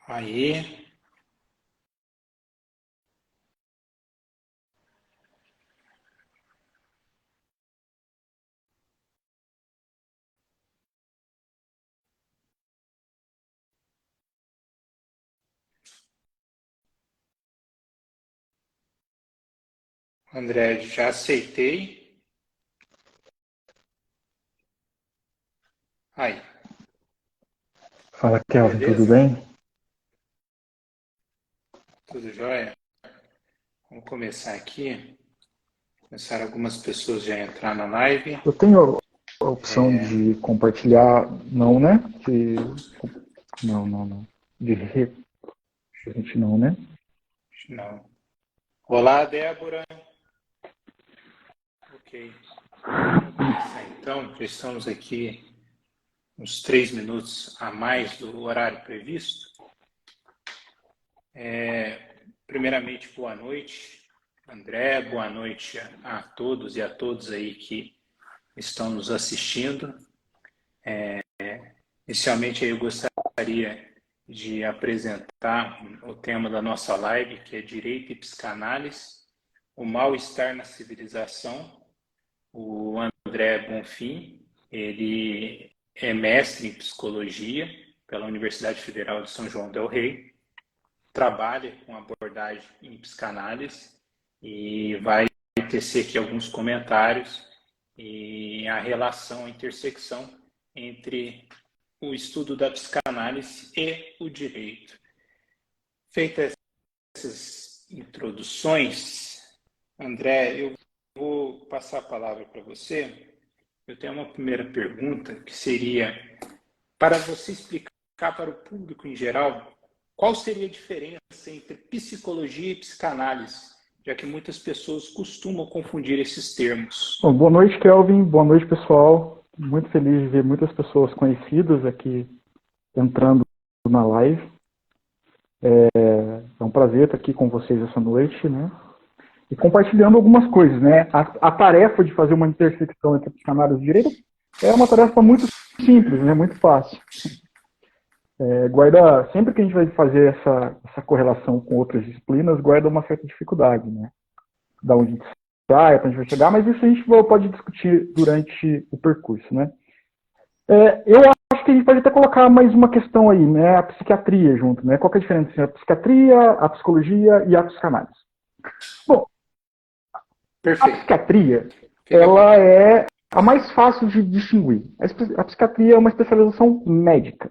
Aí, André, já aceitei. Aí, Fala, Kelvin, tudo beleza? bem? Tudo jóia? Vamos começar aqui. Começaram algumas pessoas já a entrar na live. Eu tenho a opção de compartilhar, não, né? Não, não, não. Gente, não, né? Não. Olá, Débora. Ok. Vamos começar então. Já estamos aqui uns 3 minutos a mais do horário previsto. Primeiramente, boa noite, André. Boa noite a todos e a todas aí que estão nos assistindo. Inicialmente, eu gostaria de apresentar o tema da nossa live, que é Direito e Psicanálise, o mal-estar na civilização. O André Bonfim, ele é mestre em Psicologia pela Universidade Federal de São João del Rei, trabalha com abordagem em psicanálise e vai tecer aqui alguns comentários e a relação, a intersecção entre o estudo da psicanálise e o direito. Feitas essas introduções, André, eu vou passar a palavra para você. Eu tenho uma primeira pergunta que seria para você explicar para o público em geral qual seria a diferença entre psicologia e psicanálise, já que muitas pessoas costumam confundir esses termos. Bom, boa noite, Kelvin. Boa noite, pessoal. Muito feliz de ver muitas pessoas conhecidas aqui entrando na live. É um prazer estar aqui com vocês essa noite, né? E compartilhando algumas coisas, né? A tarefa de fazer uma intersecção entre psicanálise e direito é uma tarefa muito simples, né? Muito fácil. Sempre que a gente vai fazer essa correlação com outras disciplinas, guarda uma certa dificuldade, né? Da onde a gente sai, para onde a gente vai chegar, mas isso a gente pode discutir durante o percurso, né? Eu acho que a gente pode até colocar mais uma questão aí, né? A psiquiatria junto, né? Qual que é a diferença entre a psiquiatria, a psicologia e a psicanálise? Bom, a Perfeito. psiquiatria, Fique à ela vontade. é a mais fácil de distinguir. A psiquiatria é uma especialização médica.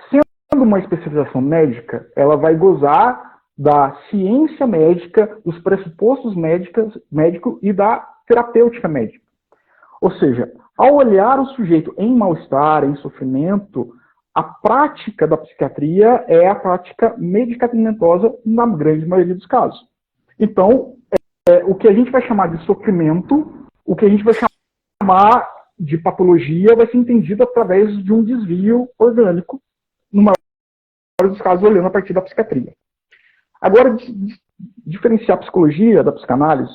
Sendo uma especialização médica, ela vai gozar da ciência médica, dos pressupostos médicos e da terapêutica médica. Ou seja, ao olhar o sujeito em mal-estar, em sofrimento, a prática da psiquiatria é a prática medicamentosa na grande maioria dos casos. Então, o que a gente vai chamar de sofrimento, o que a gente vai chamar de patologia vai ser entendido através de um desvio orgânico, numa dos casos, olhando a partir da psiquiatria. Agora, diferenciar a psicologia da psicanálise,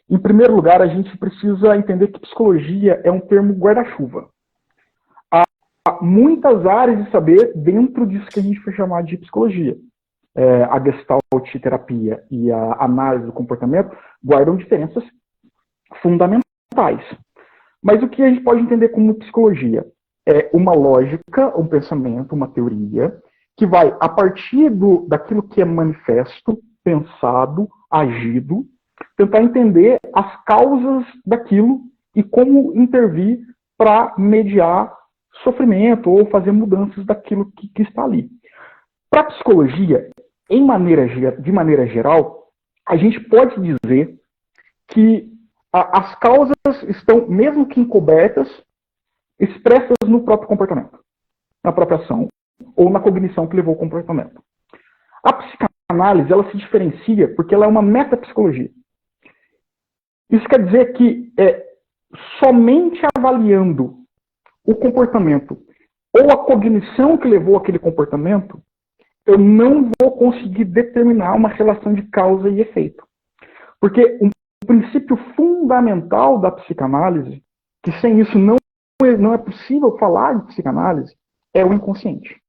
em primeiro lugar, a gente precisa entender que psicologia é um termo guarda-chuva. Há muitas áreas de saber dentro disso que a gente vai chamar de psicologia. A Gestalt terapia e a análise do comportamento guardam diferenças fundamentais. Mas o que a gente pode entender como psicologia? É uma lógica, um pensamento, uma teoria, que vai, a partir daquilo que é manifesto, pensado, agido, tentar entender as causas daquilo e como intervir para mediar sofrimento ou fazer mudanças daquilo que está ali. Para a psicologia, de maneira geral, a gente pode dizer que as causas estão, mesmo que encobertas, expressas no próprio comportamento, na própria ação, ou na cognição que levou ao comportamento. A psicanálise, ela se diferencia porque ela é uma metapsicologia. Isso quer dizer que somente avaliando o comportamento ou a cognição que levou aquele comportamento, eu não vou conseguir determinar uma relação de causa e efeito. Porque um princípio fundamental da psicanálise, que sem isso não é possível falar de psicanálise, é o inconsciente.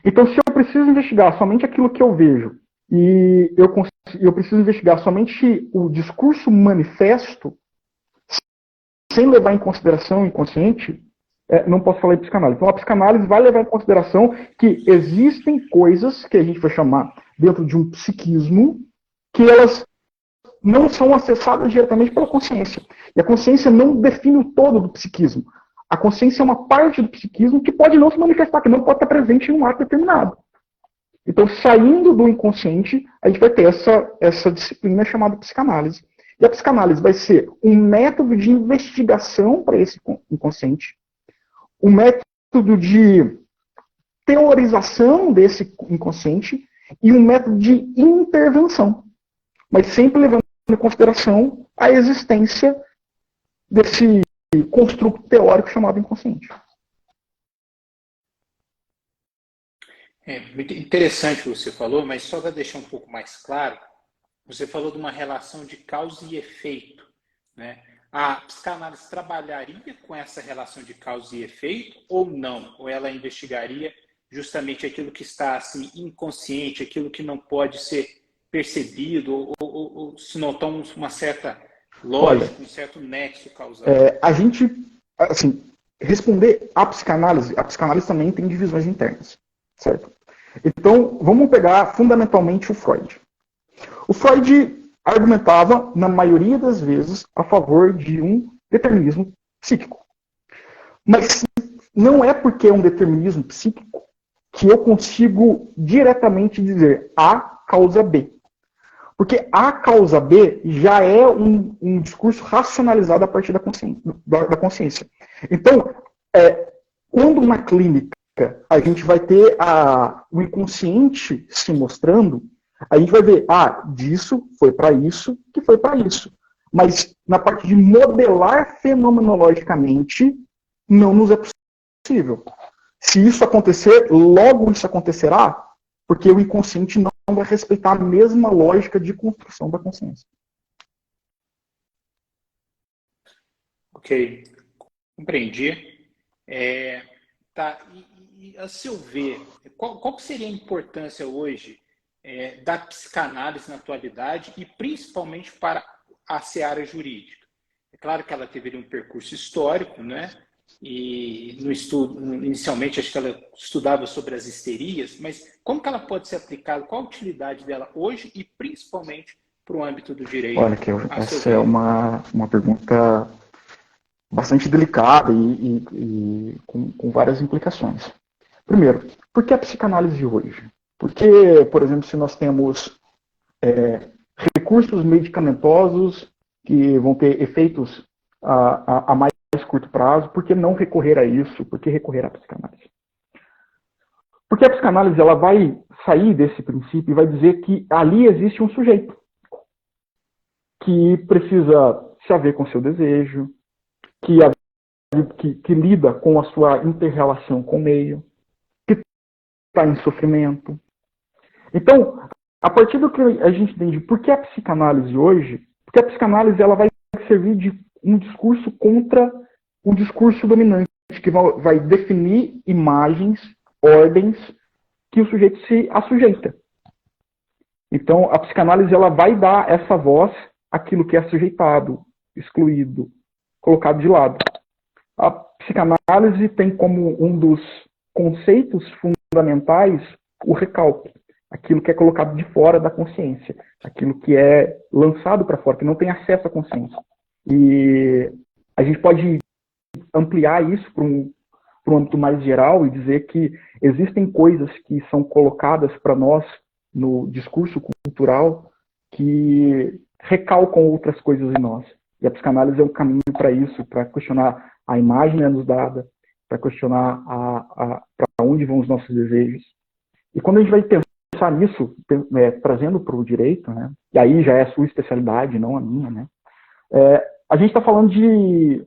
Então, se eu preciso investigar somente aquilo que eu vejo, e eu preciso investigar somente o discurso manifesto, sem levar em consideração o inconsciente, não posso falar em psicanálise. Então, a psicanálise vai levar em consideração que existem coisas que a gente vai chamar dentro de um psiquismo, que elas não são acessadas diretamente pela consciência. E a consciência não define o todo do psiquismo. A consciência é uma parte do psiquismo que pode não se manifestar, que não pode estar presente em um ato determinado. Então, saindo do inconsciente, a gente vai ter essa disciplina chamada psicanálise. E a psicanálise vai ser um método de investigação para esse inconsciente, um método de teorização desse inconsciente e um método de intervenção, mas sempre levando em consideração a existência desse construto teórico chamado inconsciente. Muito interessante o que você falou, mas só para deixar um pouco mais claro, você falou de uma relação de causa e efeito, né? A psicanálise trabalharia com essa relação de causa e efeito ou não? Ou ela investigaria justamente aquilo que está assim, inconsciente, aquilo que não pode ser percebido, ou se notar uma certa lógica, um certo nexo causal? A gente, assim, responder a psicanálise também tem divisões internas, certo? Então, vamos pegar fundamentalmente o Freud. O Freud argumentava, na maioria das vezes, a favor de um determinismo psíquico. Mas não é porque é um determinismo psíquico que eu consigo diretamente dizer A causa B. Porque A causa B já é um discurso racionalizado a partir da consciência. Então, quando na clínica a gente vai ter o inconsciente se mostrando, a gente vai ver, disso foi para isso, que foi para isso. Mas na parte de modelar fenomenologicamente, não nos é possível. Se isso acontecer, logo isso acontecerá, porque o inconsciente não vai respeitar a mesma lógica de construção da consciência. Ok, compreendi. Tá. E a seu ver, qual seria a importância hoje da psicanálise na atualidade e principalmente para a seara jurídica? É claro que ela teve um percurso histórico, né? E no estudo, inicialmente, acho que ela estudava sobre as histerias, mas como que ela pode ser aplicada, qual a utilidade dela hoje e principalmente para o âmbito do direito? Olha, essa é uma pergunta bastante delicada e com várias implicações. Primeiro, por que a psicanálise hoje? Porque, por exemplo, se nós temos recursos medicamentosos que vão ter efeitos a mais curto prazo, por que não recorrer a isso? Por que recorrer à psicanálise? Porque a psicanálise ela vai sair desse princípio e vai dizer que ali existe um sujeito que precisa se haver com seu desejo, que lida com a sua inter-relação com o meio, que está em sofrimento. Então, a partir do que a gente entende por que a psicanálise hoje, porque a psicanálise ela vai servir de um discurso contra o discurso dominante, que vai definir imagens, ordens, que o sujeito se assujeita. Então, a psicanálise ela vai dar essa voz àquilo que é sujeitado, excluído, colocado de lado. A psicanálise tem como um dos conceitos fundamentais o recalque, aquilo que é colocado de fora da consciência, aquilo que é lançado para fora, que não tem acesso à consciência. E a gente pode ampliar isso para um âmbito mais geral e dizer que existem coisas que são colocadas para nós no discurso cultural que recalcam outras coisas em nós. E a psicanálise é um caminho para isso, para questionar a imagem nos dada, para questionar para onde vão os nossos desejos. E quando a gente vai pensar nisso, trazendo para o direito, né, e aí já é a sua especialidade, não a minha, né, a gente está falando de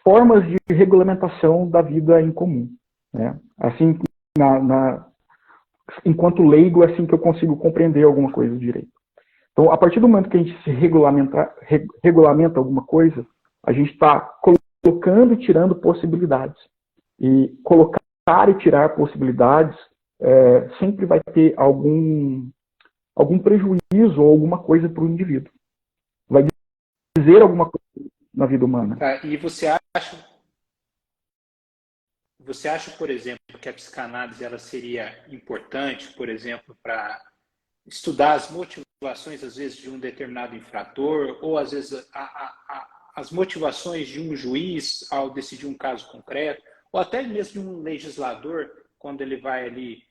formas de regulamentação da vida em comum. Né? Assim, enquanto leigo, é assim que eu consigo compreender alguma coisa do direito. Então, a partir do momento que a gente se regulamenta alguma coisa, a gente está colocando e tirando possibilidades. E colocar e tirar possibilidades sempre vai ter algum prejuízo ou alguma coisa para o indivíduo. Vai dizer alguma coisa na vida humana. Tá, e você acha, por exemplo, que a psicanálise ela seria importante, por exemplo, para estudar as motivações, às vezes, de um determinado infrator, ou, às vezes, as motivações de um juiz ao decidir um caso concreto, ou até mesmo de um legislador, quando ele vai ali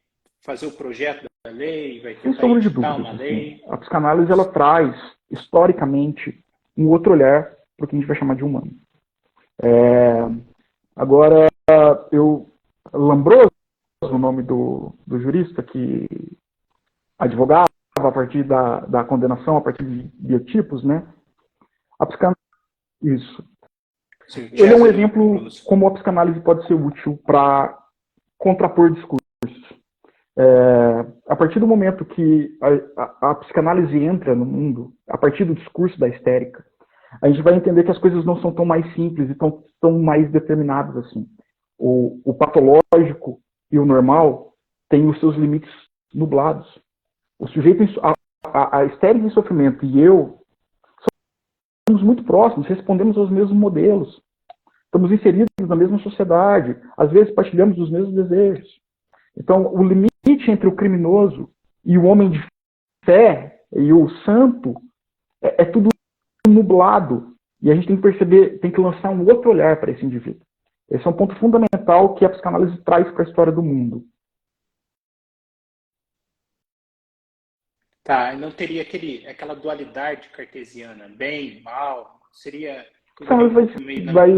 fazer o projeto da lei, vai Sem tentar sombra de editar dúvidas, uma lei? assim, a psicanálise ela traz, historicamente, um outro olhar para o que a gente vai chamar de humano. Agora, Lambroso, o nome do jurista que advogava a partir da condenação, a partir de biotipos, né? A psicanálise, isso. Sim, Ele é um exemplo como a psicanálise pode ser útil para contrapor discursos. A partir do momento que a psicanálise entra no mundo, a partir do discurso da histérica, a gente vai entender que as coisas não são tão mais simples e tão mais determinadas assim. O patológico e o normal têm os seus limites nublados. O sujeito, a histérica em sofrimento e eu somos muito próximos, respondemos aos mesmos modelos. Estamos inseridos na mesma sociedade, às vezes partilhamos os mesmos desejos. Então, o limite entre o criminoso e o homem de fé e o santo é tudo nublado. E a gente tem que perceber, tem que lançar um outro olhar para esse indivíduo. Esse é um ponto fundamental que a psicanálise traz para a história do mundo. Tá, não teria aquela dualidade cartesiana, bem, mal, seria... A psicanálise vai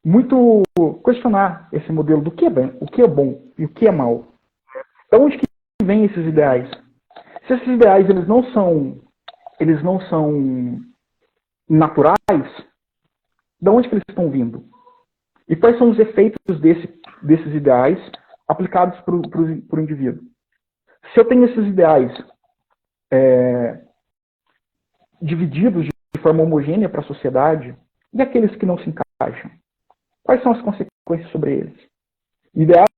muito questionar esse modelo do que é bem, o que é bom e o que é mal. De onde que vêm esses ideais? Se esses ideais eles não são naturais, de onde que eles estão vindo? E quais são os efeitos desses ideais aplicados para o indivíduo? Se eu tenho esses ideais divididos de forma homogênea para a sociedade, e aqueles que não se encaixam? Quais são as consequências sobre eles? Ideais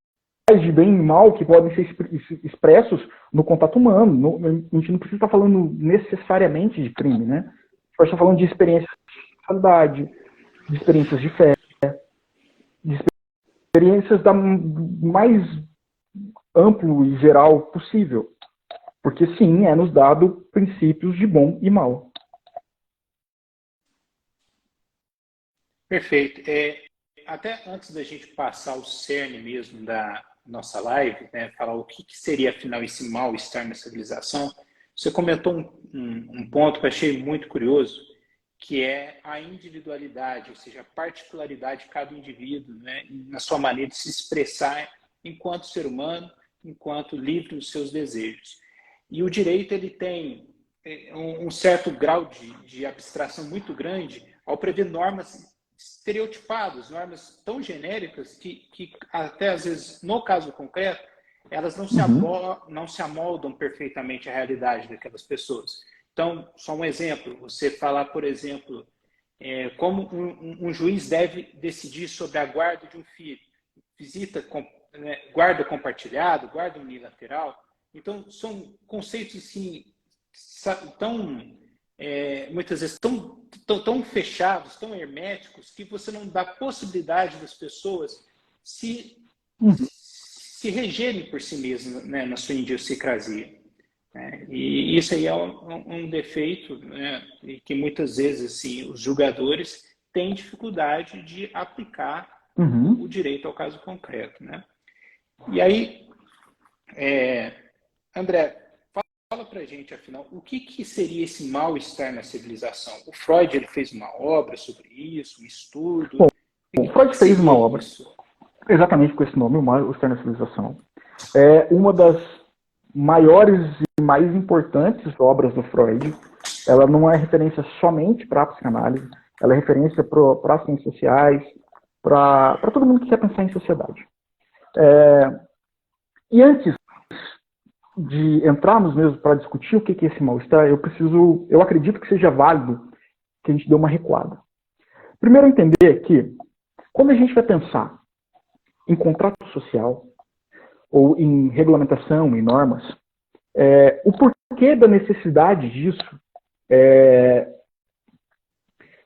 de bem e mal que podem ser expressos no contato humano. A gente não precisa estar falando necessariamente de crime, né? A gente pode estar falando de experiências de sexualidade, de experiências de fé, de experiências da mais amplo e geral possível. Porque, sim, é nos dado princípios de bom e mal. Perfeito. Até antes da gente passar o cerne mesmo da nossa live, né, falar o que seria, afinal, esse mal-estar na civilização, você comentou um ponto que eu achei muito curioso, que é a individualidade, ou seja, a particularidade de cada indivíduo, né, na sua maneira de se expressar enquanto ser humano, enquanto livre dos seus desejos. E o direito ele tem um certo grau de abstração muito grande ao prever normas estereotipadas, normas tão genéricas que até às vezes, no caso concreto, elas não se amoldam perfeitamente à realidade daquelas pessoas. Então, só um exemplo, você falar, por exemplo, como um juiz deve decidir sobre a guarda de um filho, guarda compartilhado, guarda unilateral. Então, são conceitos assim, muitas vezes tão fechados, tão herméticos, que você não dá possibilidade das pessoas se regerem por si mesmas, né, na sua idiosincrasia. E isso aí é um defeito, né, e que muitas vezes assim, os julgadores têm dificuldade de aplicar o direito ao caso concreto. Né? E aí, André, fala pra gente, afinal, o que seria esse mal-estar na civilização? O Freud ele fez uma obra sobre isso, um estudo? Bom, o Freud fez uma obra isso? Exatamente com esse nome, o mal-estar na civilização. É uma das maiores e mais importantes obras do Freud. Ela não é referência somente para a psicanálise, ela é referência para as ciências sociais, para todo mundo que quer pensar em sociedade. E antes de entrarmos mesmo para discutir o que é esse mal-estar, eu acredito que seja válido que a gente dê uma recuada. Primeiro, entender que, quando a gente vai pensar em contrato social, ou em regulamentação, em normas. O porquê da necessidade disso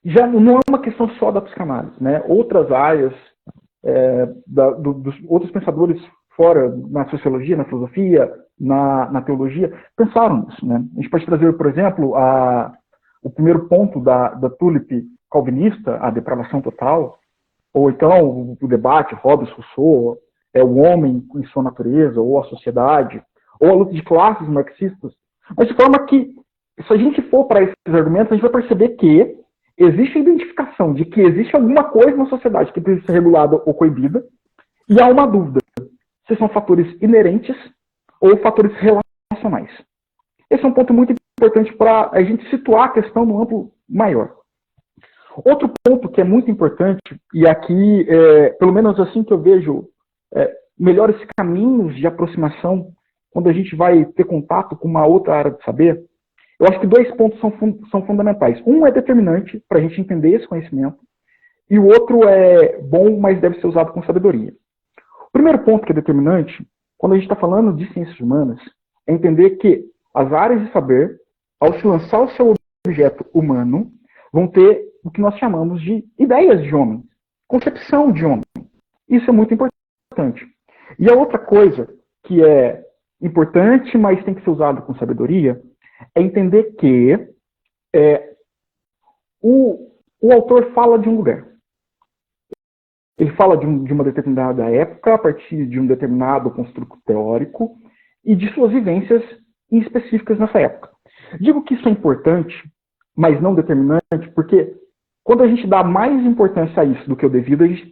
já não é uma questão só da psicanálise, né? Outras áreas, dos outros pensadores fora, na sociologia, na filosofia, na teologia, pensaram nisso, né? A gente pode trazer, por exemplo, o primeiro ponto da tulip calvinista, a depravação total, ou então o debate Hobbes, Rousseau, o homem em sua natureza, ou a sociedade, ou a luta de classes marxistas. Mas de forma que, se a gente for para esses argumentos, a gente vai perceber que existe a identificação de que existe alguma coisa na sociedade que precisa ser regulada ou coibida, e há uma dúvida se são fatores inerentes ou fatores relacionais. Esse é um ponto muito importante para a gente situar a questão no âmbito maior. Outro ponto que é muito importante, e aqui, pelo menos assim que eu vejo melhores caminhos de aproximação quando a gente vai ter contato com uma outra área de saber, eu acho que 2 pontos são fundamentais. Um é determinante para a gente entender esse conhecimento, e o outro é bom, mas deve ser usado com sabedoria. O primeiro ponto que é determinante, quando a gente está falando de ciências humanas, é entender que as áreas de saber, ao se lançar o seu objeto humano, vão ter o que nós chamamos de ideias de homem, concepção de homem. Isso é muito importante. E a outra coisa que é importante, mas tem que ser usado com sabedoria, é entender que o autor fala de um lugar. Ele fala de uma determinada época, a partir de um determinado construto teórico, e de suas vivências específicas nessa época. Digo que isso é importante, mas não determinante, porque quando a gente dá mais importância a isso do que o devido, a gente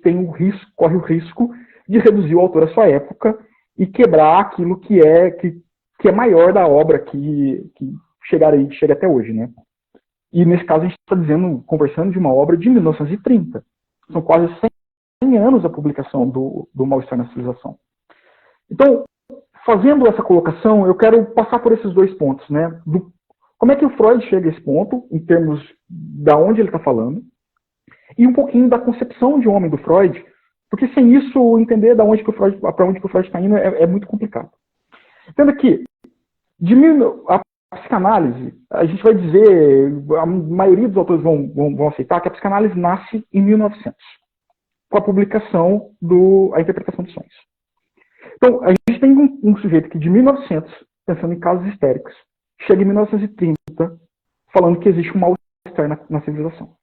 corre o risco de reduzir o autor à sua época e quebrar aquilo que é maior da obra que chega até hoje, né? E nesse caso a gente está conversando de uma obra de 1930. São quase 100 anos a publicação do Mal-Estar na Civilização. Então, fazendo essa colocação, eu quero passar por esses 2 pontos, né? Como é que o Freud chega a esse ponto, em termos da onde ele está falando, e um pouquinho da concepção de homem do Freud, porque sem isso, entender para onde que o Freud está indo é muito complicado. Entenda que, a psicanálise, a gente vai dizer, a maioria dos autores vão aceitar que a psicanálise nasce em 1900, com a publicação A Interpretação dos Sonhos. Então, a gente tem um sujeito que de 1900, pensando em casos histéricos, chega em 1930, falando que existe um mal-estar na civilização.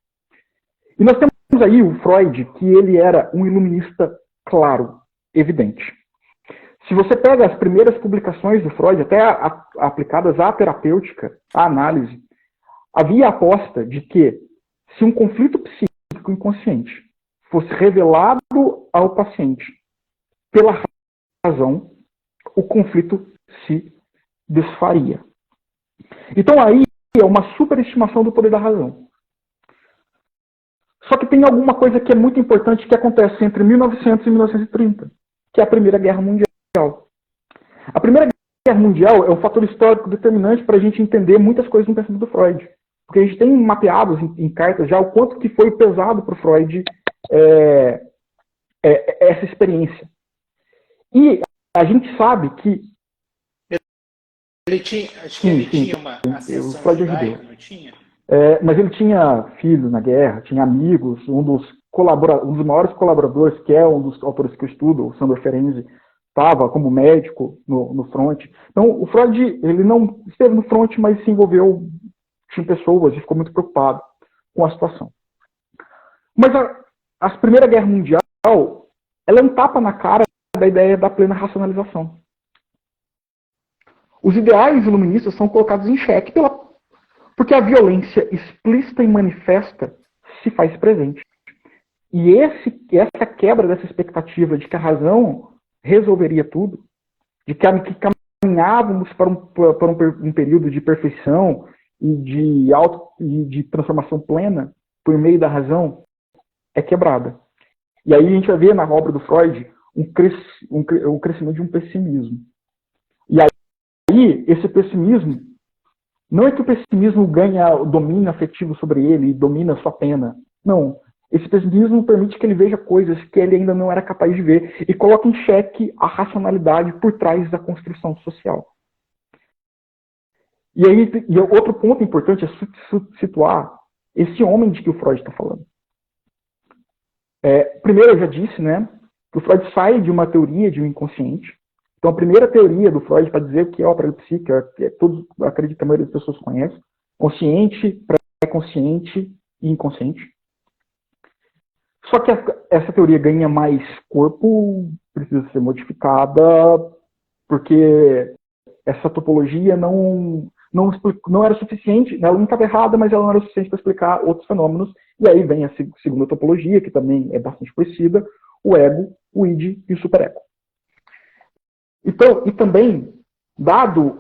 E nós temos aí o Freud, que ele era um iluminista claro, evidente. Se você pega as primeiras publicações do Freud, até aplicadas à terapêutica, à análise, havia a aposta de que se um conflito psíquico inconsciente fosse revelado ao paciente pela razão, o conflito se desfaria. Então aí é uma superestimação do poder da razão. Só que tem alguma coisa que é muito importante que acontece entre 1900 e 1930, que é a Primeira Guerra Mundial. A Primeira Guerra Mundial é um fator histórico determinante para a gente entender muitas coisas no pensamento do Freud. Porque a gente tem mapeados em cartas já o quanto que foi pesado para o Freud essa experiência. E a gente sabe que ele tinha uma ascensão judaica, não tinha? Mas ele tinha filho na guerra, tinha amigos, um dos maiores colaboradores, que é um dos autores que eu estudo, o Sandor Ferenczi, estava como médico no front. Então, o Freud, ele não esteve no front, mas se envolveu, tinha pessoas e ficou muito preocupado com a situação. Mas a Primeira Guerra Mundial, ela é um tapa na cara da ideia da plena racionalização. Os ideais iluministas são colocados em xeque porque a violência explícita e manifesta se faz presente. E essa quebra dessa expectativa de que a razão resolveria tudo, de que caminhávamos para um período de perfeição e de transformação plena por meio da razão, é quebrada. E aí a gente vai ver na obra do Freud um crescimento de um pessimismo. E aí esse pessimismo, não é que o pessimismo ganha domínio afetivo sobre ele e domina sua pena. Não. esse pessimismo permite que ele veja coisas que ele ainda não era capaz de ver e coloca em xeque a racionalidade por trás da construção social. E outro ponto importante é situar esse homem de que o Freud está falando. Primeiro, eu já disse, né, que o Freud sai de uma teoria de um inconsciente. Então, a primeira teoria do Freud para dizer o que é o aparelho psíquico, todos, acredito que a maioria das pessoas conhece, consciente, pré-consciente e inconsciente. Só que essa teoria ganha mais corpo, precisa ser modificada, porque essa topologia não era suficiente, ela não estava errada, mas ela não era suficiente para explicar outros fenômenos. E aí vem a segunda topologia, que também é bastante conhecida, o ego, o id e o superego. Então, e também, dado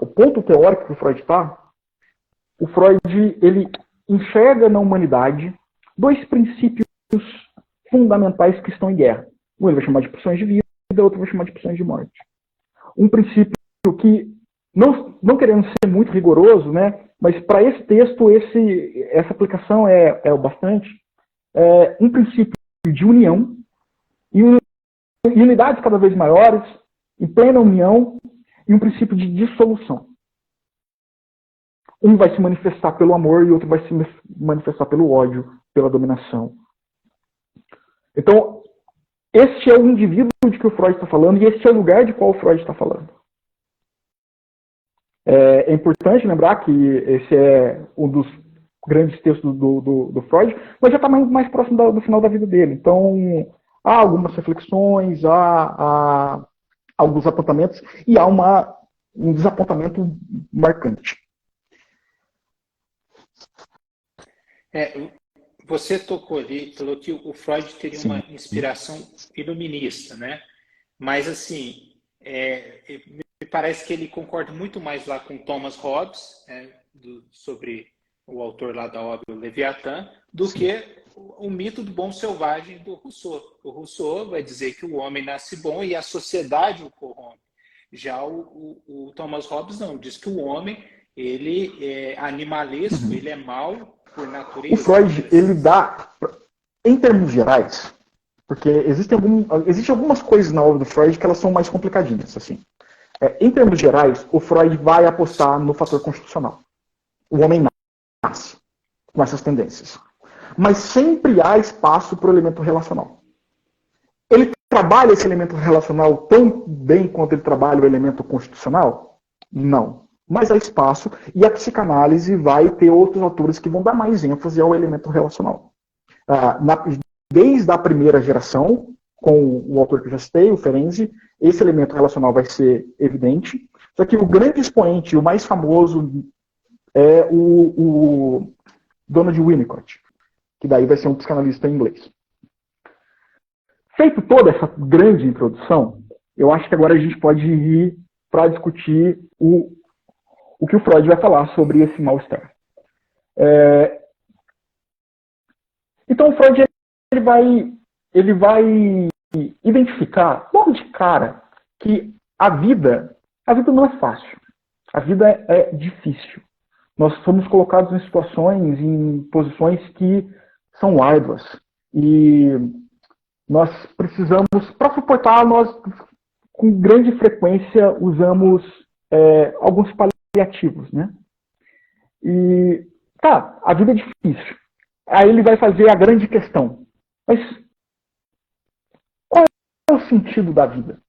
o ponto teórico que o Freud está, o Freud ele enxerga na humanidade dois princípios fundamentais que estão em guerra. Um ele vai chamar de pulsões de vida, o outro vai chamar de pulsões de morte. Um princípio que, não querendo ser muito rigoroso, né, mas para esse texto, essa aplicação é o bastante, um princípio de união e unidades cada vez maiores, em plena união, e um princípio de dissolução. Um vai se manifestar pelo amor e o outro vai se manifestar pelo ódio, pela dominação. Então, este é o indivíduo de que o Freud está falando e este é o lugar de qual o Freud está falando. É importante lembrar que esse é um dos grandes textos do Freud, mas já está mais próximo do final da vida dele. Então, há algumas reflexões, há alguns apontamentos e há um desapontamento marcante. Você tocou ali, falou que o Freud teria uma inspiração iluminista, né? Mas, assim, me parece que ele concorda muito mais lá com Thomas Hobbes, sobre o autor lá da obra Leviatã, do que o mito do bom selvagem do Rousseau. O Rousseau vai dizer que o homem nasce bom e a sociedade o corrompe. Já o Thomas Hobbes não, diz que o homem ele é animalesco, ele é mau por natureza. O Freud, ele dá, em termos gerais, porque existem algumas coisas na obra do Freud que elas são mais complicadinhas, assim. Em termos gerais, o Freud vai apostar no fator constitucional. O homem nasce com essas tendências. Mas sempre há espaço para o elemento relacional. Ele trabalha esse elemento relacional tão bem quanto ele trabalha o elemento constitucional? Não. Mas há espaço e a psicanálise vai ter outros autores que vão dar mais ênfase ao elemento relacional. Desde a primeira geração, com o autor que eu já citei, o Ferenczi, esse elemento relacional vai ser evidente. Só que o grande expoente, o mais famoso, é o Donald Winnicott, que daí vai ser um psicanalista em inglês. Feito toda essa grande introdução, eu acho que agora a gente pode ir para discutir o que o Freud vai falar sobre esse mal-estar. Então o Freud ele vai identificar logo de cara que a vida não é fácil. A vida é difícil. Nós somos colocados em situações, em posições que são árduas. E nós precisamos, para suportar, nós com grande frequência usamos alguns paliativos, né? E a vida é difícil. Aí ele vai fazer a grande questão. Mas qual é o sentido da vida?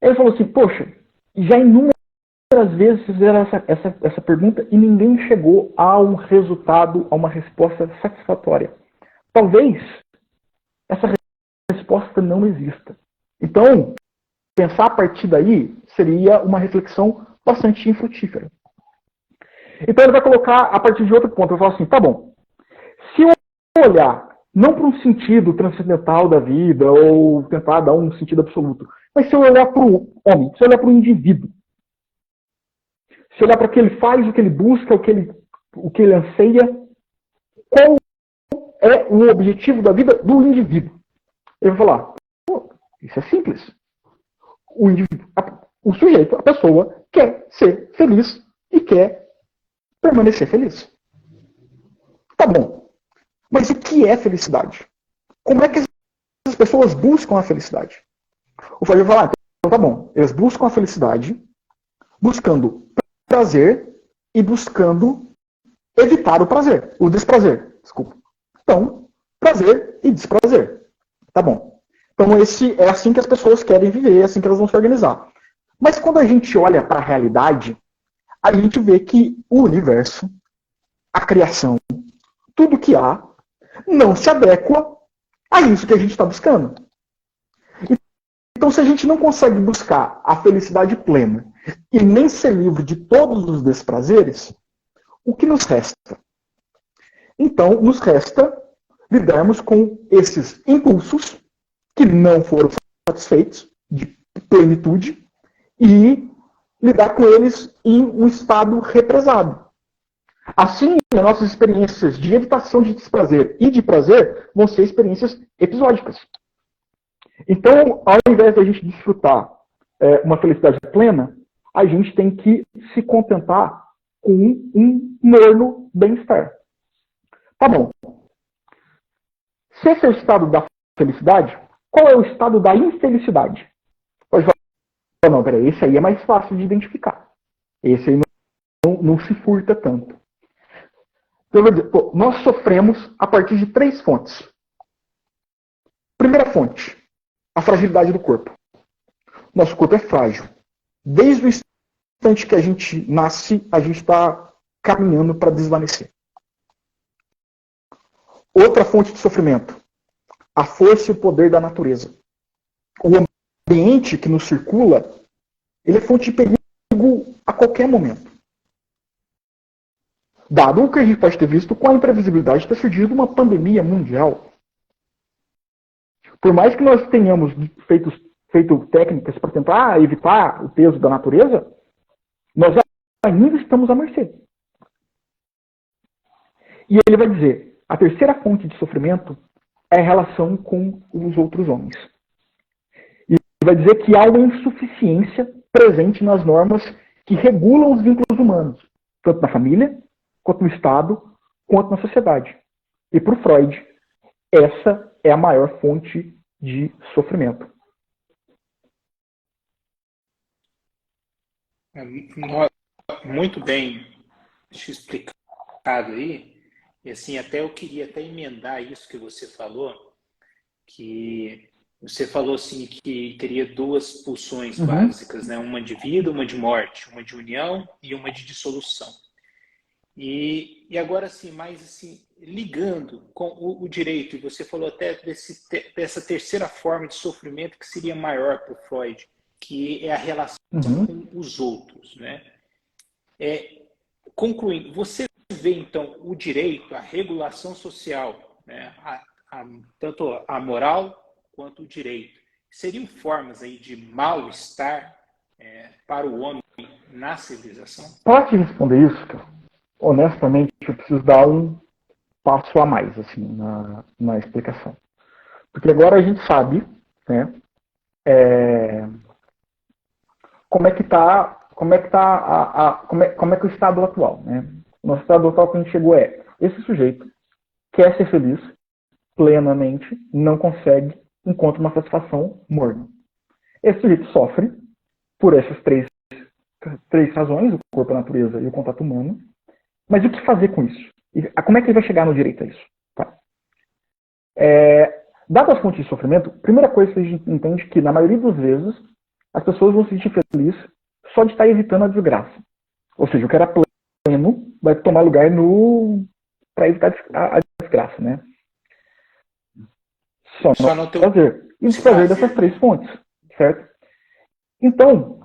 Ele falou assim, poxa, já inúmeras vezes fizeram essa pergunta e ninguém chegou a um resultado, a uma resposta satisfatória. Talvez essa resposta não exista. Então, pensar a partir daí seria uma reflexão bastante infrutífera. Então ele vai colocar a partir de outro ponto. Ele fala assim, tá bom, se eu olhar não para um sentido transcendental da vida ou tentar dar um sentido absoluto, mas se eu olhar para o homem, se eu olhar para o indivíduo, se eu olhar para o que ele faz, o que ele busca, o que ele anseia, qual é o objetivo da vida do indivíduo? Ele vai falar, isso é simples. O indivíduo, o sujeito, a pessoa, quer ser feliz e quer permanecer feliz. Tá bom. Mas o que é felicidade? Como é que as pessoas buscam a felicidade? O Freud vai falar, então tá bom. Eles buscam a felicidade buscando prazer e buscando evitar o prazer, o desprazer, desculpa. Então, prazer e desprazer. Tá bom. Então, é assim que as pessoas querem viver, é assim que elas vão se organizar. Mas quando a gente olha para a realidade, a gente vê que o universo, a criação, tudo que há, não se adequa a isso que a gente está buscando. Então, se a gente não consegue buscar a felicidade plena e nem ser livre de todos os desprazeres, o que nos resta? Então, nos resta lidarmos com esses impulsos que não foram satisfeitos, de plenitude, e lidar com eles em um estado represado. Assim, as nossas experiências de evitação de desprazer e de prazer vão ser experiências episódicas. Então, ao invés de a gente desfrutar uma felicidade plena, a gente tem que se contentar com um morno bem-estar. Tá bom. Se esse é o estado da felicidade, qual é o estado da infelicidade? Pode falar, não, peraí, esse aí é mais fácil de identificar. Esse aí não se furta tanto. Então, eu vou dizer, nós sofremos a partir de 3 fontes. Primeira fonte, a fragilidade do corpo. Nosso corpo é frágil. Desde o instante que a gente nasce, a gente está caminhando para desvanecer. Outra fonte de sofrimento, a força e o poder da natureza. O ambiente que nos circula, ele é fonte de perigo a qualquer momento. Dado o que a gente pode ter visto com a imprevisibilidade de ter surgido uma pandemia mundial. Por mais que nós tenhamos feito técnicas para tentar evitar o peso da natureza, nós ainda estamos à mercê. E ele vai dizer, a terceira fonte de sofrimento é a relação com os outros homens. E vai dizer que há uma insuficiência presente nas normas que regulam os vínculos humanos, tanto na família, quanto no Estado, quanto na sociedade. E para o Freud, essa é a maior fonte de sofrimento. Muito bem explicado aí. E assim, até eu queria até emendar isso que você falou, que você falou assim que teria 2 pulsões básicas, né? Uma de vida, uma de morte, uma de união e uma de dissolução. E agora assim, mais assim, ligando com o direito, e você falou até dessa terceira forma de sofrimento que seria maior para o Freud, que é a relação com os outros, né? Concluindo, você vê então o direito, a regulação social, né? Tanto a moral quanto o direito, seriam formas aí de mal-estar para o homem na civilização? Para te responder isso, cara, honestamente, eu preciso dar um passo a mais assim, na explicação. Porque agora a gente sabe, né, como é que o estado atual, né? O nosso estado atual que a gente chegou esse sujeito quer ser feliz plenamente, não consegue, encontra uma satisfação morna. Esse sujeito sofre por essas três razões, o corpo, a natureza e o contato humano. Mas o que fazer com isso? Como é que ele vai chegar no direito a isso? Tá. Dadas as fontes de sofrimento, a primeira coisa que a gente entende que, na maioria das vezes, as pessoas vão se sentir felizes só de estar evitando a desgraça. Ou seja, o que era pleno vai tomar lugar para evitar a desgraça, né? Só não prazer. E desprazer dessas 3 fontes, certo? Então,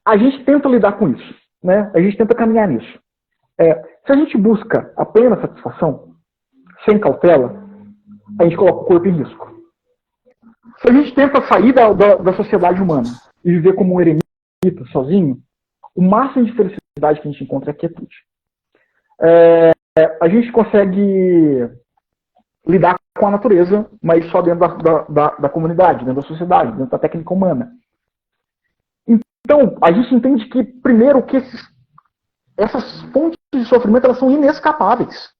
a gente tenta lidar com isso, né? A gente tenta caminhar nisso. Se a gente busca a plena satisfação, sem cautela, a gente coloca o corpo em risco. Se a gente tenta sair da sociedade humana e viver como um eremita, sozinho, o máximo de felicidade que a gente encontra é a quietude. A gente consegue lidar com a natureza, mas só dentro da comunidade, dentro da sociedade, dentro da técnica humana. Então, a gente entende que, primeiro, que essas fontes de sofrimento elas são inescapáveis.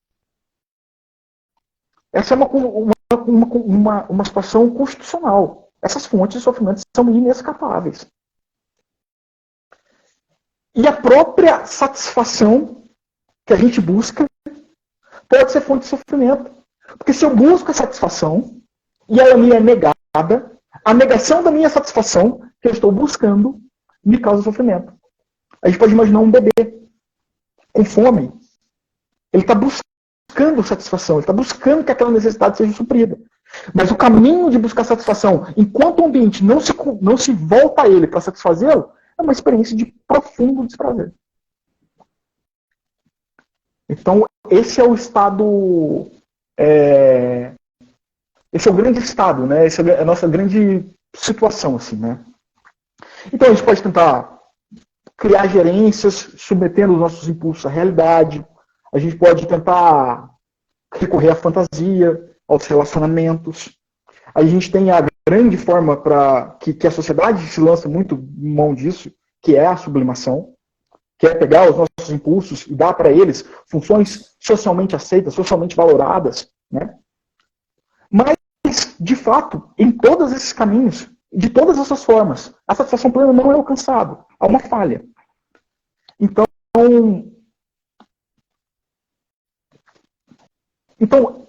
Essa é uma situação constitucional. Essas fontes de sofrimento são inescapáveis. E a própria satisfação que a gente busca pode ser fonte de sofrimento. Porque se eu busco a satisfação e ela me é negada, a negação da minha satisfação que eu estou buscando me causa sofrimento. A gente pode imaginar um bebê com fome. Ele está buscando satisfação, ele está buscando que aquela necessidade seja suprida. Mas o caminho de buscar satisfação, enquanto o ambiente não se volta a ele para satisfazê-lo, é uma experiência de profundo desprazer. Então, esse é o estado... esse é o grande estado, né? Essa é a nossa grande situação, assim, né? Então, a gente pode tentar criar gerências, submetendo os nossos impulsos à realidade. A gente pode tentar recorrer à fantasia, aos relacionamentos. A gente tem a grande forma para que a sociedade se lança muito mão disso, que é a sublimação, que é pegar os nossos impulsos e dar para eles funções socialmente aceitas, socialmente valoradas, né? Mas, de fato, em todos esses caminhos, de todas essas formas, a satisfação plena não é alcançada. Há uma falha. Então,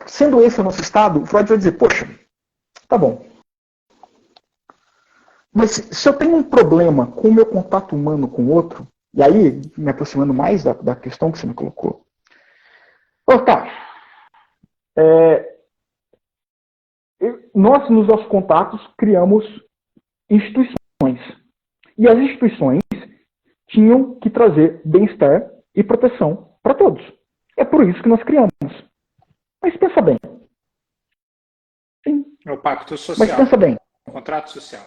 sendo esse o nosso estado, Freud vai dizer, poxa, tá bom. Mas se eu tenho um problema com o meu contato humano com o outro, e aí, me aproximando mais da questão que você me colocou, nós, nos nossos contatos, criamos instituições. E as instituições tinham que trazer bem-estar e proteção para todos. É por isso que nós criamos. Mas pensa bem. Sim. É o pacto social. Mas pensa bem. O contrato social.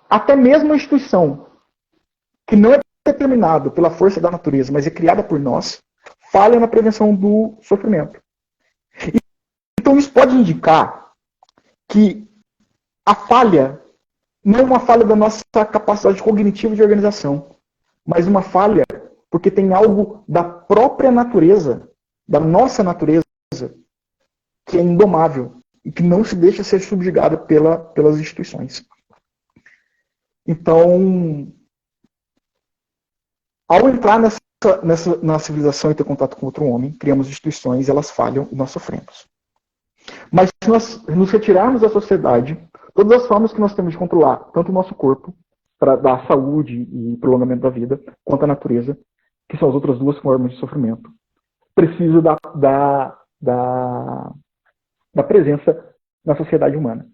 Até mesmo a instituição que não é determinada pela força da natureza, mas é criada por nós, falha na prevenção do sofrimento. Então isso pode indicar que a falha não é uma falha da nossa capacidade cognitiva de organização, mas uma falha porque tem algo da própria natureza, da nossa natureza, que é indomável e que não se deixa ser subjugada pelas instituições. Então, ao entrar na civilização e ter contato com outro homem, criamos instituições, elas falham e nós sofremos. Mas se nós nos retirarmos da sociedade, todas as formas que nós temos de controlar, tanto o nosso corpo, para dar saúde e prolongamento da vida, quanto a natureza, que são as outras duas formas de sofrimento, precisa da presença na sociedade humana.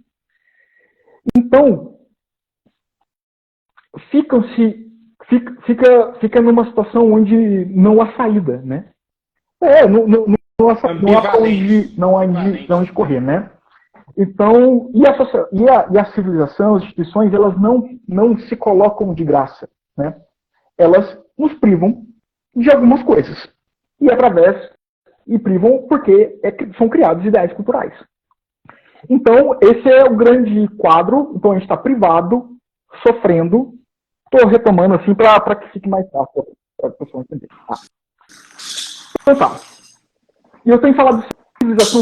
Então, fica numa situação onde não há saída, né? Não há onde correr, né? Então, e a civilização, as instituições, elas não se colocam de graça, né? Elas nos privam de algumas coisas. E privam porque são criados ideais culturais. Então, esse é o grande quadro. Então, a gente está privado, sofrendo. Estou retomando assim para que fique mais fácil para a pessoa entender. Então tá. E eu tenho falado de civilização.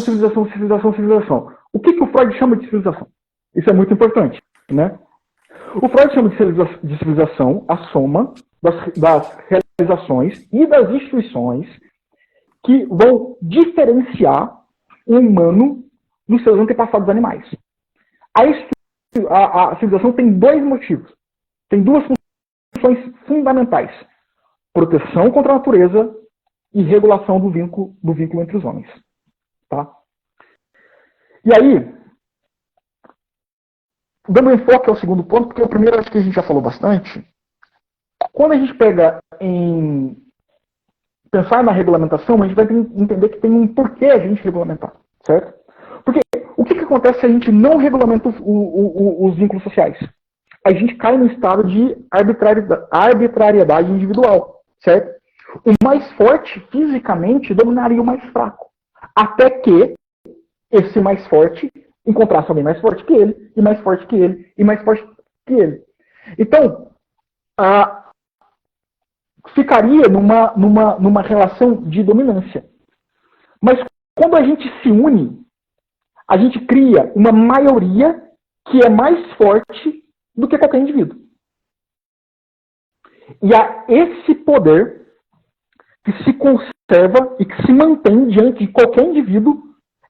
O que o Freud chama de civilização? Isso é muito importante, né? O Freud chama de civilização a soma das realizações e das instituições que vão diferenciar o humano dos seus antepassados animais. A civilização tem dois motivos. Tem duas funções fundamentais. Proteção contra a natureza e regulação do vínculo entre os homens. Tá? E aí, dando enfoque ao segundo ponto, porque o primeiro acho que a gente já falou bastante, quando a gente pega em pensar na regulamentação, a gente vai entender que tem um porquê a gente regulamentar, certo? Porque o que acontece se a gente não regulamenta os vínculos sociais? A gente cai no estado de arbitrariedade individual, certo? O mais forte, fisicamente, dominaria o mais fraco. Até que esse mais forte encontrasse alguém mais forte que ele, e mais forte que ele, e mais forte que ele. Então, ficaria numa relação de dominância. Mas quando a gente se une, a gente cria uma maioria que é mais forte do que qualquer indivíduo. E a esse poder que se conserva e que se mantém diante de qualquer indivíduo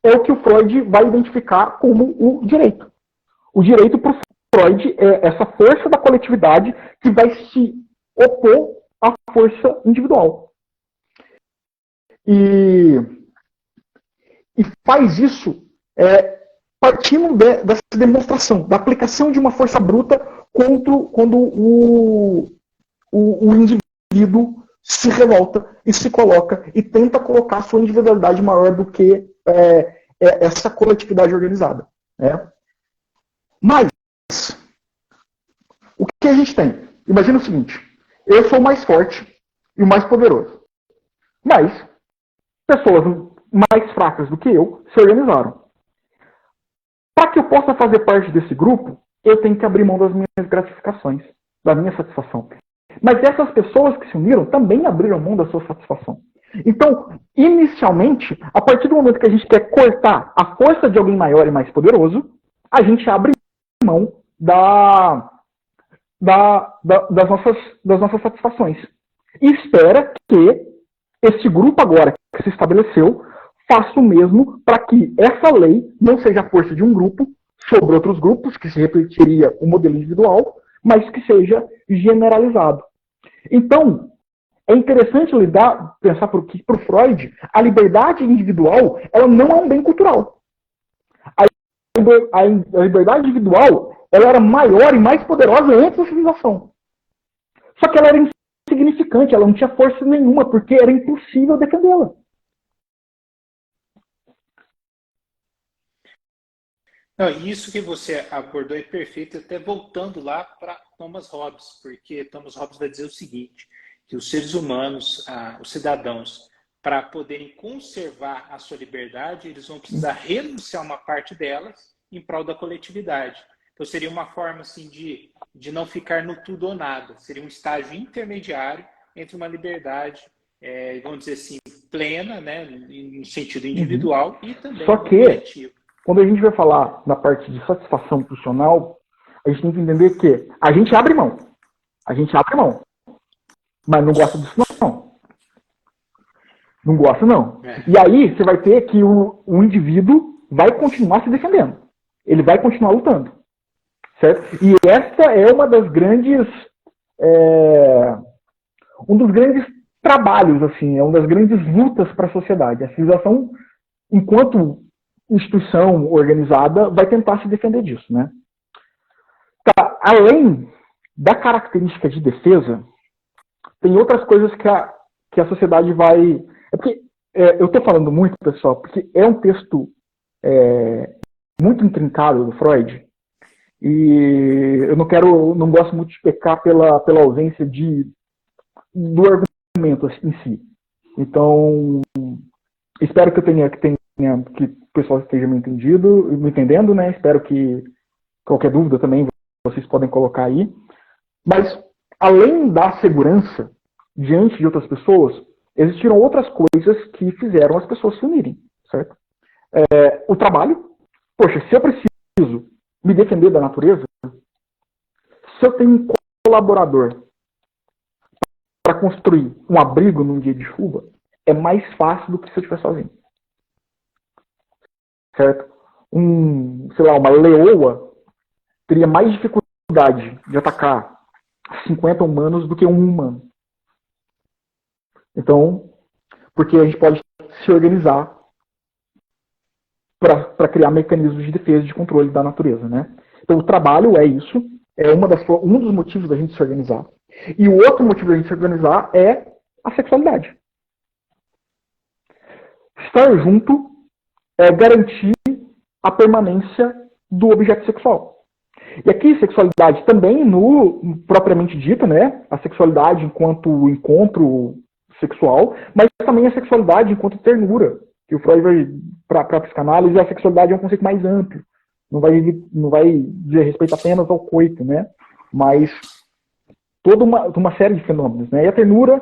é o que o Freud vai identificar como o direito. O direito para o Freud é essa força da coletividade que vai se opor à força individual. E faz isso partindo dessa demonstração, da aplicação de uma força bruta quando o indivíduo se revolta e se coloca e tenta colocar a sua individualidade maior do que essa coletividade organizada. Né? Mas, o que a gente tem? Imagina o seguinte, eu sou o mais forte e o mais poderoso. Mas, pessoas mais fracas do que eu se organizaram. Para que eu possa fazer parte desse grupo, eu tenho que abrir mão das minhas gratificações, da minha satisfação. Mas essas pessoas que se uniram também abriram mão da sua satisfação. Então, inicialmente, a partir do momento que a gente quer cortar a força de alguém maior e mais poderoso, a gente abre mão das nossas satisfações. E espera que esse grupo agora que se estabeleceu faça o mesmo para que essa lei não seja a força de um grupo sobre outros grupos, que se repetiria o modelo individual, mas que seja generalizado. Então, é interessante pensar para o Freud, a liberdade individual ela não é um bem cultural. A liberdade individual ela era maior e mais poderosa antes da civilização. Só que ela era insignificante, ela não tinha força nenhuma, porque era impossível defendê-la. Não, isso que você abordou é perfeito, até voltando lá para Thomas Hobbes, porque Thomas Hobbes vai dizer o seguinte, que os seres humanos, os cidadãos, para poderem conservar a sua liberdade, eles vão precisar renunciar uma parte delas em prol da coletividade. Então seria uma forma assim, de não ficar no tudo ou nada, seria um estágio intermediário entre uma liberdade, vamos dizer assim, plena, né, no sentido individual e também no coletivo. Quando a gente vai falar na parte de satisfação funcional, a gente tem que entender que a gente abre mão. A gente abre mão. Mas não gosta disso não. Não gosta não. E aí você vai ter que o indivíduo vai continuar se defendendo. Ele vai continuar lutando. Certo? E essa é uma das grandes... um dos grandes trabalhos, assim, é uma das grandes lutas para a sociedade. A civilização, enquanto instituição organizada, vai tentar se defender disso, né? Tá, além da característica de defesa, tem outras coisas que a sociedade vai... eu estou falando muito, pessoal, porque é um texto muito intrincado do Freud, e eu não gosto muito de pecar pela ausência do argumento em si. Então, espero que o pessoal esteja me entendendo, né? Espero que qualquer dúvida também vocês podem colocar aí. Mas, além da segurança diante de outras pessoas, existiram outras coisas que fizeram as pessoas se unirem, certo? O trabalho. Poxa, se eu preciso me defender da natureza, se eu tenho um colaborador para construir um abrigo num dia de chuva, é mais fácil do que se eu estiver sozinho. Certo? Uma leoa teria mais dificuldade de atacar 50 humanos do que um humano. Então, porque a gente pode se organizar para criar mecanismos de defesa e de controle da natureza, né? Então, o trabalho é isso, é um dos motivos da gente se organizar. E o outro motivo da gente se organizar é a sexualidade. Estar junto é garantir a permanência do objeto sexual. E aqui, sexualidade também, no propriamente dito, né? A sexualidade enquanto encontro sexual, mas também a sexualidade enquanto ternura. Que o Freud vai, para a psicanálise, a sexualidade é um conceito mais amplo. Não vai dizer respeito apenas ao coito, né? Mas toda uma série de fenômenos, né? E a ternura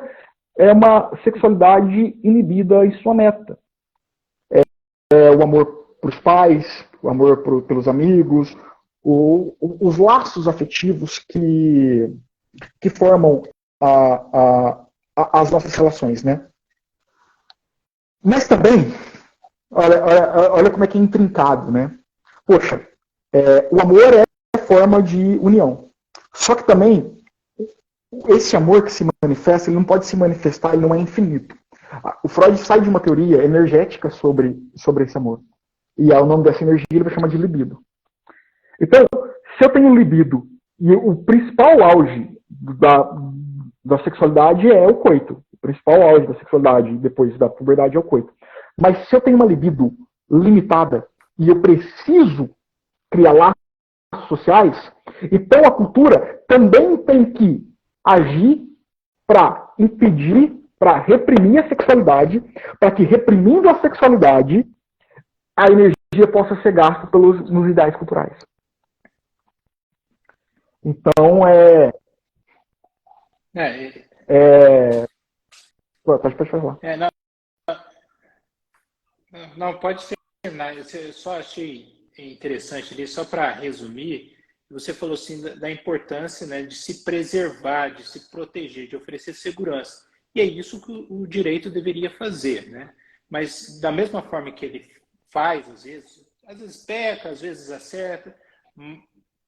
é uma sexualidade inibida em sua meta. É o amor para os pais, o amor pelos amigos, os laços afetivos que formam as nossas relações, né? Mas também, olha como é que é intrincado, né? Poxa, o amor é forma de união. Só que também, esse amor que se manifesta, ele não pode se manifestar, ele não é infinito. O Freud sai de uma teoria energética sobre esse amor. E o nome dessa energia ele vai chamar de libido. Então, se eu tenho libido, e o principal auge da sexualidade é o coito. O principal auge da sexualidade depois da puberdade é o coito. Mas se eu tenho uma libido limitada e eu preciso criar laços sociais, então a cultura também tem que agir para impedir, para reprimir a sexualidade, para que reprimindo a sexualidade, a energia possa ser gasta nos ideais culturais. Então, pode falar. Não, pode ser. Eu só achei interessante ali, só para resumir, você falou assim da importância, né, de se preservar, de se proteger, de oferecer segurança. E é isso que o direito deveria fazer, né? Mas da mesma forma que ele faz, às vezes peca, às vezes acerta,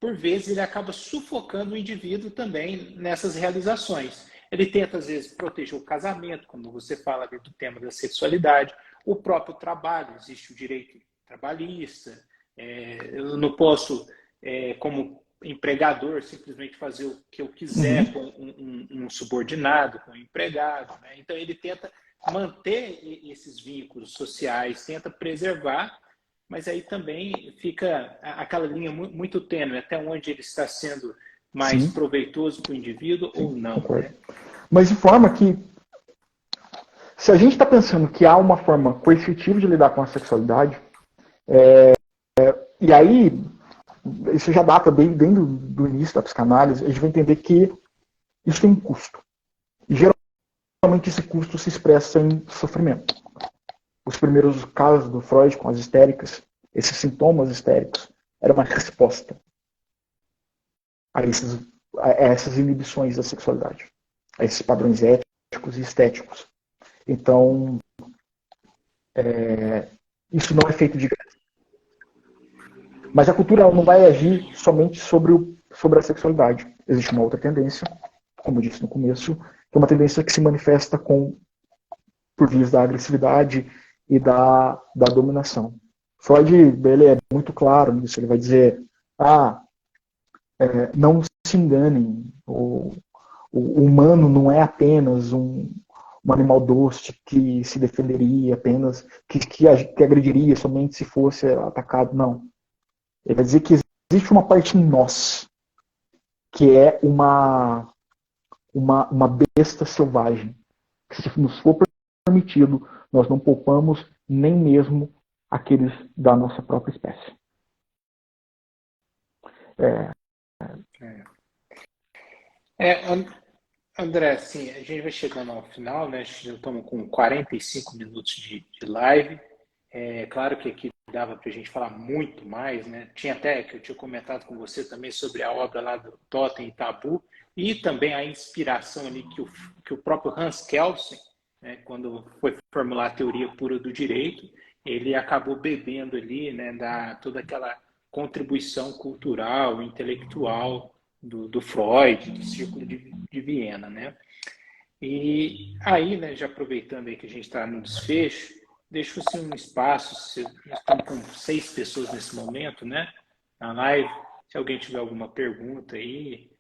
por vezes ele acaba sufocando o indivíduo também nessas realizações. Ele tenta, às vezes, proteger o casamento, como você fala do tema da sexualidade, o próprio trabalho, existe o direito trabalhista, eu não posso, como empregador, simplesmente fazer o que eu quiser com um subordinado, com um empregado, né? Então ele tenta manter esses vínculos sociais, tenta preservar, mas aí também fica aquela linha muito tênue, até onde ele está sendo mais proveitoso para o indivíduo ou não. Né? Mas de forma que, se a gente está pensando que há uma forma coercitiva de lidar com a sexualidade, e aí, isso já data bem do início da psicanálise, a gente vai entender que isso tem um custo. E geralmente esse custo se expressa em sofrimento. Os primeiros casos do Freud com as histéricas, esses sintomas histéricos, era uma resposta a essas inibições da sexualidade, a esses padrões éticos e estéticos. Então, isso não é feito de graça. Mas a cultura não vai agir somente sobre a sexualidade. Existe uma outra tendência, como eu disse no começo, que é uma tendência que se manifesta por vias da agressividade e da dominação. Freud, ele é muito claro nisso, ele vai dizer, não se enganem, o humano não é apenas um animal doce que se defenderia apenas, que agrediria somente se fosse atacado, não. Ele vai dizer que existe uma parte em nós que é uma besta selvagem, que se nos for permitido, nós não poupamos nem mesmo aqueles da nossa própria espécie. André, assim, a gente vai chegando ao final, né? Já estamos com 45 minutos de live. É claro que aqui dava para a gente falar muito mais, né? Tinha até que eu tinha comentado com você também sobre a obra lá do Totem e Tabu e também a inspiração ali que o próprio Hans Kelsen, né, quando foi formular a teoria pura do direito, ele acabou bebendo ali, né, toda aquela contribuição cultural, intelectual do Freud, do Círculo de Viena, né? E aí, né, já aproveitando aí que a gente está no desfecho, deixo assim, um espaço, nós estamos com 6 pessoas nesse momento, né, na live, se alguém tiver alguma pergunta aí,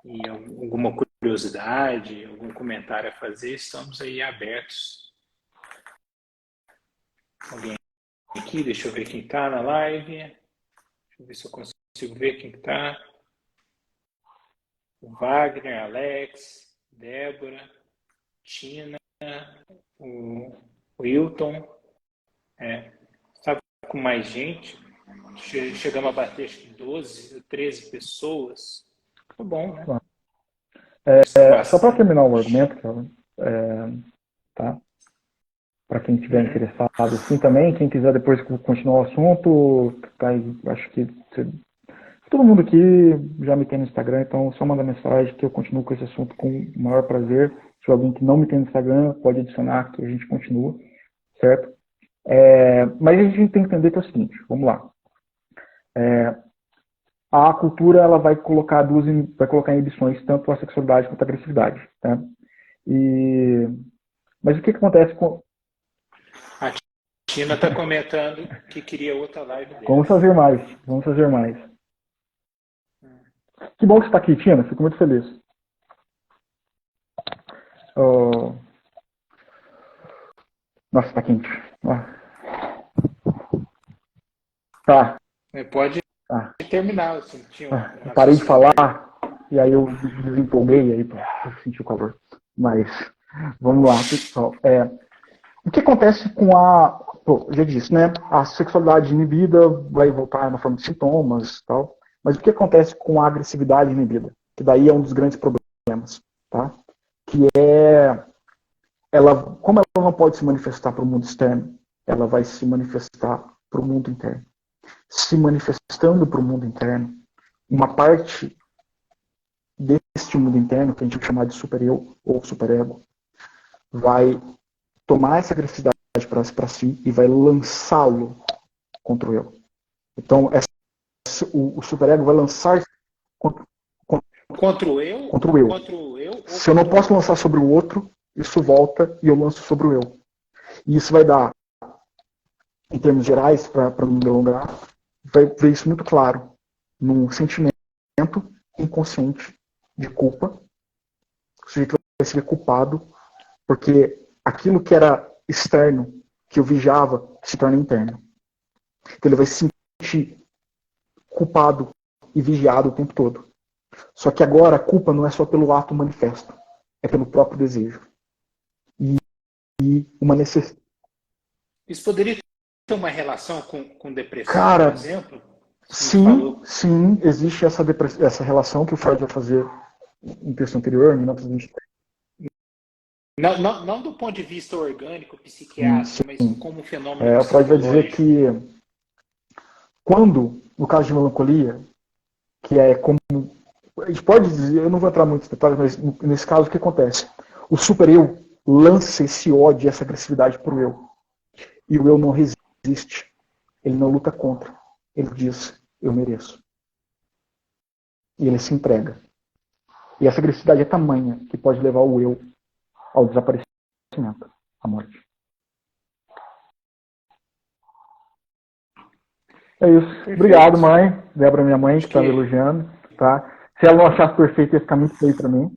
e alguma curiosidade, algum comentário a fazer, estamos aí abertos. Alguém aqui, deixa eu ver quem está na live, deixa eu ver se eu consigo ver quem está. O Wagner, Alex, Débora, Tina, o Wilton, estava com mais gente, chegamos a bater acho que 12, 13 pessoas. Tá bom, né? Só para terminar o argumento, cara, tá? Para quem estiver interessado, assim também, quem quiser depois continuar o assunto, tá, acho que todo mundo aqui já me tem no Instagram, então só manda mensagem que eu continuo com esse assunto com o maior prazer. Se alguém que não me tem no Instagram, pode adicionar que a gente continua, certo? Mas a gente tem que entender que é o seguinte, vamos lá. A cultura ela vai colocar inibições tanto a sexualidade quanto a agressividade, tá? Mas o que acontece com... A Tina está comentando que queria outra live dela. Vamos fazer mais. Que bom que você está aqui, Tina, fico muito feliz. Nossa, está quente. Tá. Pode terminar. Eu parei de falar e aí eu desempolguei aí para sentir o calor. Mas vamos lá, pessoal. O que acontece com já disse, né? A sexualidade inibida vai voltar na forma de sintomas e tal. Mas o que acontece com a agressividade inibida? Que daí é um dos grandes problemas, tá? Que como ela não pode se manifestar para o mundo externo, ela vai se manifestar para o mundo interno. Se manifestando para o mundo interno, uma parte deste mundo interno, que a gente vai chamar de super-eu ou super-ego, vai tomar essa agressividade para si e vai lançá-lo contra o eu. Então, o super-ego vai lançar contra o eu. Se eu não posso lançar sobre o outro, isso volta e eu lanço sobre o eu. E isso vai dar, em termos gerais, para não me delongar, vai ver isso muito claro num sentimento inconsciente de culpa. O sujeito vai se ver culpado porque aquilo que era externo, que eu vigiava, se torna interno. Então ele vai se sentir culpado e vigiado o tempo todo. Só que agora a culpa não é só pelo ato manifesto, é pelo próprio desejo. E uma necessidade. Isso poderia ter uma relação com depressão, Cara, por exemplo? Sim, existe essa relação que o Freud vai fazer em texto anterior, em 1923. Não do ponto de vista orgânico, psiquiátrico, mas como um fenômeno o Freud vai dizer que quando, no caso de melancolia, que é como... A gente pode dizer, eu não vou entrar muito em detalhes, mas nesse caso o que acontece? O super-eu lança esse ódio e essa agressividade para o eu. E o eu não resiste. Ele não luta contra. Ele diz, eu mereço. E ele se entrega. E essa agressividade é tamanha que pode levar o eu ao desaparecimento, à morte. É isso. Perfeito. Obrigado, mãe. Débora, minha mãe, que estava elogiando. Tá? Se ela não achasse perfeito, ia ficar muito feio para mim.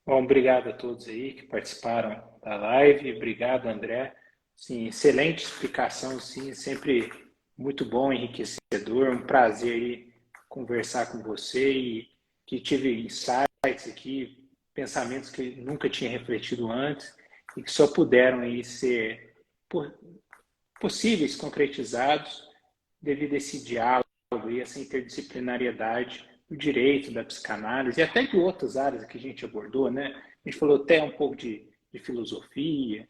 Bom, obrigado a todos aí que participaram da live. Obrigado, André. Sim, excelente explicação, sim, sempre muito bom, enriquecedor. Um prazer aí conversar com você e que tive insights aqui, pensamentos que nunca tinha refletido antes e que só puderam aí ser possíveis, concretizados devido a esse diálogo e essa interdisciplinariedade do direito, da psicanálise e até de outras áreas que a gente abordou, né? A gente falou até um pouco de filosofia,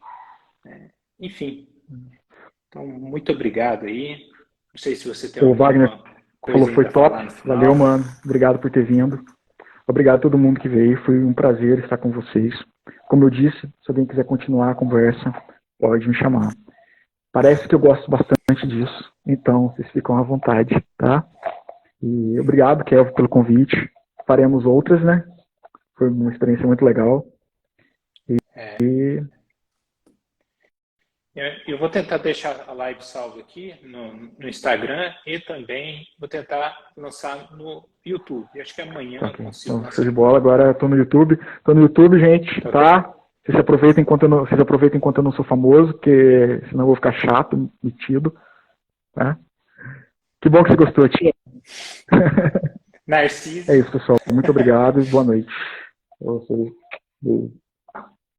né? Enfim. Então, muito obrigado aí. Não sei se você tem alguma Wagner coisa falou, foi top. Valeu, mano. Obrigado por ter vindo. Obrigado a todo mundo que veio. Foi um prazer estar com vocês. Como eu disse, se alguém quiser continuar a conversa, pode me chamar. Parece que eu gosto bastante disso, então vocês ficam à vontade, tá? E obrigado, Kelvin, pelo convite. Faremos outras, né? Foi uma experiência muito legal. Eu vou tentar deixar a live salva aqui no Instagram e também vou tentar lançar no YouTube. Acho que amanhã eu consigo lançar. Show de bola, agora estou no YouTube. Estou no YouTube, gente, tá? Vocês aproveitem enquanto eu não sou famoso, porque senão eu vou ficar chato, metido. Tá? Que bom que você gostou, tia. Narciso. É isso, pessoal. Muito obrigado e boa noite.